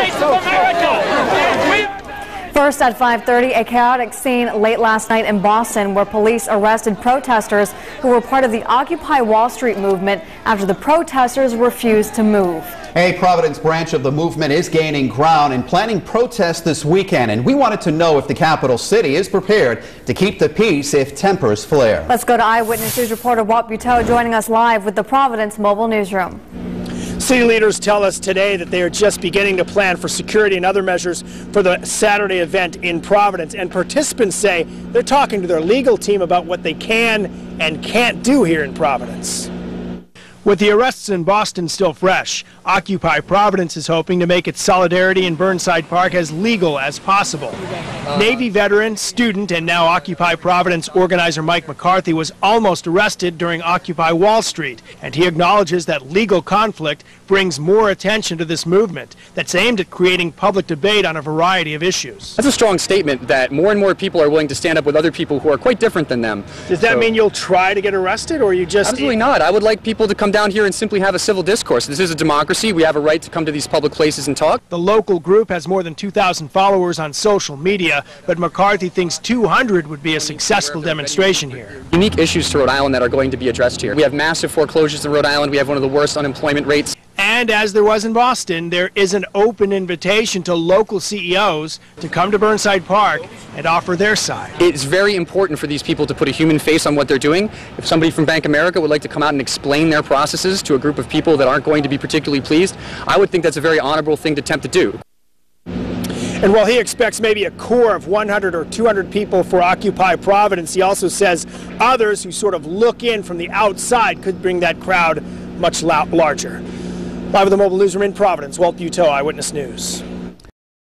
States of America. First at 5:30, a chaotic scene late last night in Boston where police arrested protesters who were part of the Occupy Wall Street movement after the protesters refused to move. A Providence branch of the movement is gaining ground and planning protests this weekend, and we wanted to know if the capital city is prepared to keep the peace if tempers flare. Let's go to Eyewitness News reporter Walt Buteau joining us live with the Providence Mobile Newsroom. City leaders tell us today that they are just beginning to plan for security and other measures for the Saturday event in Providence. And participants say they're talking to their legal team about what they can and can't do here in Providence. With the arrests in Boston still fresh, Occupy Providence is hoping to make its solidarity in Burnside Park as legal as possible. Navy veteran, student, and now Occupy Providence organizer Mike McCarthy was almost arrested during Occupy Wall Street, and he acknowledges that legal conflict brings more attention to this movement that's aimed at creating public debate on a variety of issues. That's a strong statement that more and more people are willing to stand up with other people who are quite different than them. Does that mean you'll try to get arrested, or you just... Absolutely not. I would like people to come down here and simply have a civil discourse. This is a democracy. We have a right to come to these public places and talk. The local group has more than 2,000 followers on social media, but McCarthy thinks 200 would be a successful demonstration here. Unique issues to Rhode Island that are going to be addressed here. We have massive foreclosures in Rhode Island. We have one of the worst unemployment rates. And as there was in Boston, there is an open invitation to local CEOs to come to Burnside Park and offer their side. It's very important for these people to put a human face on what they're doing. If somebody from Bank of America would like to come out and explain their processes to a group of people that aren't going to be particularly pleased, I would think that's a very honorable thing to attempt to do. And while he expects maybe a core of 100 or 200 people for Occupy Providence, he also says others who sort of look in from the outside could bring that crowd much larger. Live at the Mobile Newsroom in Providence, Walt Buteau, Eyewitness News.